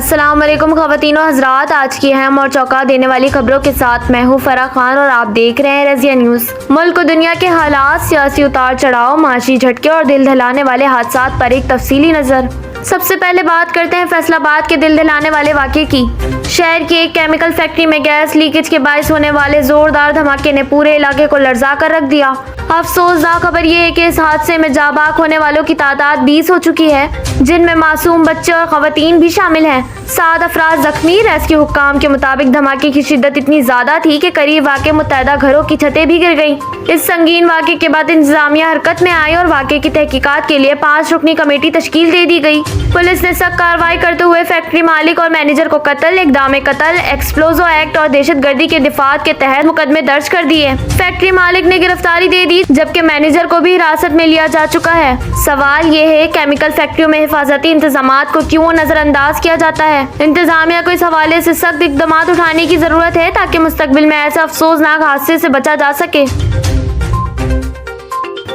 अस्सलाम वालेकुम ख़वातीन और हज़रात, आज की अहम और चौंका देने वाली खबरों के साथ मैं हूँ फराह खान और आप देख रहे हैं रज़िया न्यूज़। मुल्क और दुनिया के हालात, सियासी उतार चढ़ाव, माशी झटके और दिल दहलाने वाले हादसात पर एक तफसीली नज़र। सबसे पहले बात करते हैं फैसलाबाद के दिल दहलाने वाले वाक़े की। शहर की एक केमिकल फैक्ट्री में गैस लीकेज के बायस होने वाले जोरदार धमाके ने पूरे इलाके को लर्जा कर रख दिया। अफसोसनाक खबर यह है कि इस हादसे में जाबाक होने वालों की तादाद 20 हो चुकी है, जिनमें मासूम बच्चे और खवातीन भी शामिल हैं। 7 अफराद जख्मी। रेस्क्यू हुक्काम के मुताबिक धमाके की शिद्दत इतनी ज्यादा थी कि करीब वाक़े मुत्तहदा घरों की छतें भी गिर गईं। इस संगीन वाक़े के बाद इंतजामिया हरकत में आई और वाक़े की तहकीकात के लिए 5 रुकनी कमेटी तश्कील दे दी गई। पुलिस ने सख्त कार्रवाई करते हुए फैक्ट्री मालिक और मैनेजर को कत्ल, इक़दाम कत्ल, एक्सप्लोजिव एक्ट और दहशतगर्दी के दिफात के तहत मुकदमे दर्ज कर दिए। फैक्ट्री मालिक ने गिरफ्तारी दे दी, जबकि मैनेजर को भी हिरासत में लिया जा चुका है। सवाल ये है, केमिकल फैक्ट्रियों में हिफाजती इंतजामात को क्यों नजरअंदाज किया जाता है? इंतजामिया को इस हवाले से सख्त इक़दाम उठाने की जरूरत है ताकि मुस्तकबिल में ऐसे अफसोसनाक हादसे से बचा जा सके।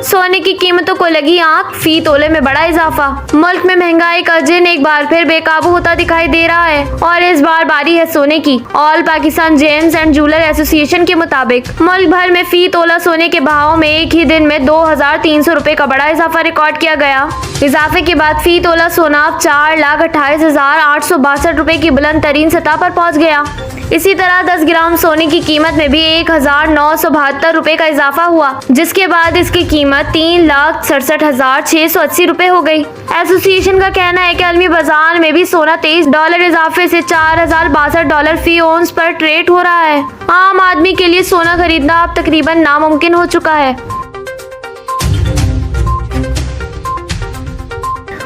सोने की कीमतों को लगी आंख, फी तोले में बड़ा इजाफा। मुल्क में महंगाई का जिन एक बार फिर बेकाबू होता दिखाई दे रहा है और इस बार बारी है सोने की। All Pakistan James and jeweller association के मुताबिक मुल्क भर में फी तोला सोने के भाव में एक ही दिन में 2300 रुपए का बड़ा इजाफा रिकॉर्ड किया गया। इजाफे के बाद फी तोला सोना 4,28,862 रुपए की बुलंद तरीन सतह पर पहुँच गया। इसी तरह 10 ग्राम सोने की कीमत में भी 1,972 रुपए का इजाफा हुआ, जिसके बाद इसकी कीमत 3,67,680 रुपए हो गई। एसोसिएशन का कहना है कि आलमी बाजार में भी सोना $23 इजाफे से $4,062 फी औंस पर ट्रेड हो रहा है। आम आदमी के लिए सोना खरीदना अब तकरीबन नामुमकिन हो चुका है।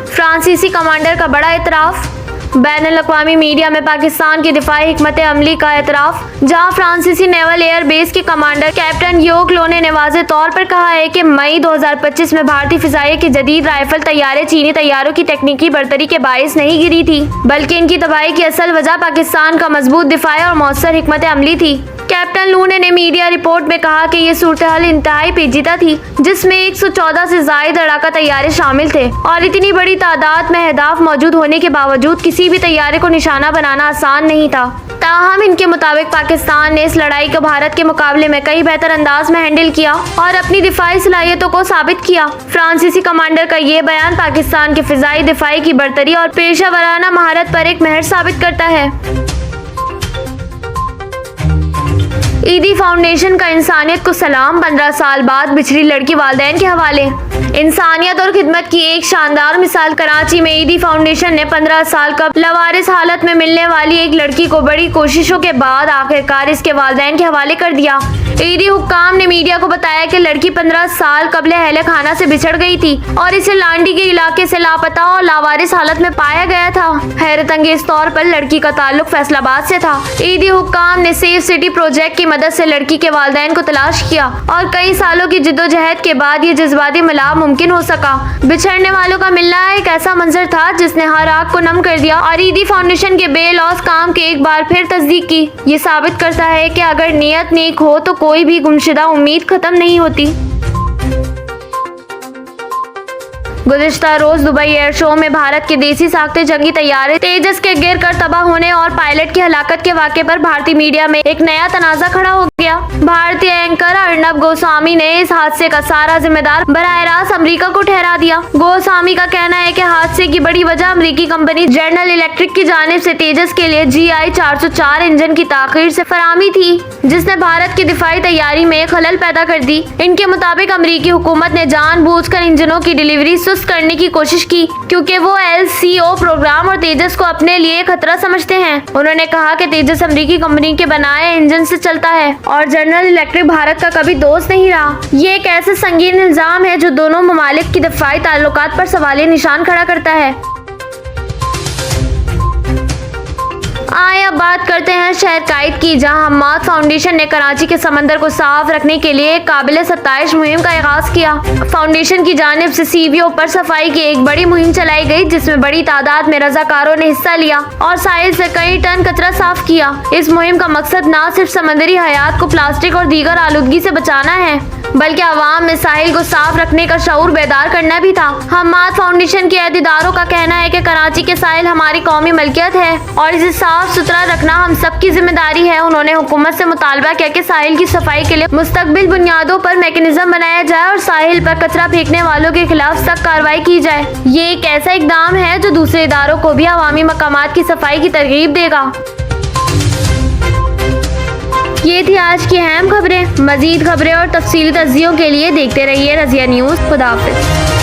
फ्रांसीसी कमांडर का बड़ा एतराफ़। बैनुल-अक़वामी मीडिया में पाकिस्तान की दिफाई हिकमत अमली का एतराफ़, जहां फ्रांसीसी नेवल एयर बेस के कमांडर कैप्टन योक लो ने वाज़ेह तौर पर कहा है कि मई 2025 में भारतीय फिजाइया की जदीद राइफल तैयारे चीनी तैयारों की तकनीकी बरतरी के बायस नहीं गिरी थी, बल्कि इनकी तबाही की असल वजह पाकिस्तान का मजबूत दिफाई और मौसर हिकमत अमली थी। कैप्टन लू ने मीडिया रिपोर्ट में कहा कि ये सूरत हाल इंतहाई पेचीदा थी, जिसमें 114 से ज़ायद लड़ाका तैयारे शामिल थे और इतनी बड़ी तादाद में अहदाफ मौजूद होने के बावजूद किसी भी तैयारे को निशाना बनाना आसान नहीं था। ताहम इनके मुताबिक पाकिस्तान ने इस लड़ाई को भारत के मुकाबले में कई बेहतर अंदाज में हैंडल किया और अपनी दिफाई सलाहियतों को साबित किया। फ्रांसीसी कमांडर का ये बयान पाकिस्तान के फिजाई दिफाई की बरतरी और पेशा वराना महारत पर एक महर साबित करता है। ईदी फाउंडेशन का इंसानियत को सलाम, 15 साल बाद बिछड़ी लड़की वालिदैन के हवाले। इंसानियत और खिदमत की एक शानदार मिसाल कराची में ईदी फाउंडेशन ने 15 साल कबल लवारिस हालत में मिलने वाली एक लड़की को बड़ी कोशिशों के बाद आखिरकार इसके वालिदैन के हवाले कर दिया। ईदी हुक्काम ने मीडिया को बताया कि लड़की 15 साल कबल अहले खाना से बिछड़ गई थी और इसे लांडी के इलाके से लापता और लावारिस हालत में पाया गया था। हैरत अंगेज तौर पर लड़की का ताल्लुक फैसलाबाद से था। ईदी हुक्काम ने सेफ सिटी प्रोजेक्ट की मदद से लड़की के वालिदैन को तलाश किया और कई सालों की जिद्दोजहद के बाद ये जज्बाती मिलाप मुमकिन हो सका। बिछड़ने वालों का मिलना एक ऐसा मंजर था जिसने हर आग को नम कर दिया और ईदी फाउंडेशन के बेलौस काम के एक बार फिर तस्दीक की। ये साबित करता है कि अगर नीयत नेक हो तो कोई भी गुमशुदा उम्मीद खत्म नहीं होती। गुज़िश्ता रोज दुबई एयर शो में भारत के देसी साख्ते जंगी तैयारे तेजस के गिर कर तबाह होने और पायलट की हलाकत के वाक़े पर भारतीय मीडिया में एक नया तनाज़ा खड़ा हो गया। भारतीय एंकर अर्नब गोस्वामी ने इस हादसे का सारा जिम्मेदार बराह रास्त अमरीका को ठहरा दिया। गोस्वामी का कहना है कि हादसे की बड़ी वजह अमरीकी कंपनी जनरल इलेक्ट्रिक की जानिब से तेजस के लिए GI 404 इंजन की ताखीर से फराहमी थी, जिसने भारत की दिफाई तैयारी में खलल पैदा कर दी। इनके मुताबिक अमरीकी हुकूमत ने जानबूझकर इंजनों की डिलीवरी करने की कोशिश की क्योंकि वो LCO प्रोग्राम और तेजस को अपने लिए खतरा समझते हैं। उन्होंने कहा कि तेजस अमेरिकी कंपनी के बनाए इंजन से चलता है और जनरल इलेक्ट्रिक भारत का कभी दोस्त नहीं रहा। ये एक ऐसे संगीन इल्जाम है जो दोनों ममालिक की दफाई ताल्लुकात पर सवालिया निशान खड़ा करता है। आए अब बात करते हैं शहर कायद की, जहां हम्माद फाउंडेशन ने कराची के समंदर को साफ रखने के लिए काबिल 27 मुहिम का आगाज किया। फाउंडेशन की जानिब से सीवियों पर सफाई की एक बड़ी मुहिम चलाई गई, जिसमें बड़ी तादाद में रजाकारों ने हिस्सा लिया और साहिल से कई टन कचरा साफ किया। इस मुहिम का मकसद न सिर्फ समंदरी हयात को प्लास्टिक और दीगर आलूदगी से बचाना है, बल्कि आवाम में साहिल को साफ रखने का शऊर बेदार करना भी था। हम्माद फाउंडेशन के अहदेदारों का कहना है कि कराची के साहिल हमारी कौमी मलकियत है और इसे साफ सुथरा रखना हम सबकी जिम्मेदारी है। उन्होंने हुकूमत से मुतालबा किया कि साहिल की सफाई के लिए मुस्तकबिल बुनियादों पर मैकेनिज्म बनाया जाए और साहिल पर कचरा फेंकने वालों के खिलाफ सख्त कार्रवाई की जाए। ये एक ऐसा इकदाम है जो दूसरे इदारों को भी अवामी मकामात की सफाई की तरगीब देगा। ये थी आज की अहम खबरें। मजीद खबरें और तफसीली तज्जियों के लिए देखते रहिए रज़िया न्यूज़। खुदा हाफिज़।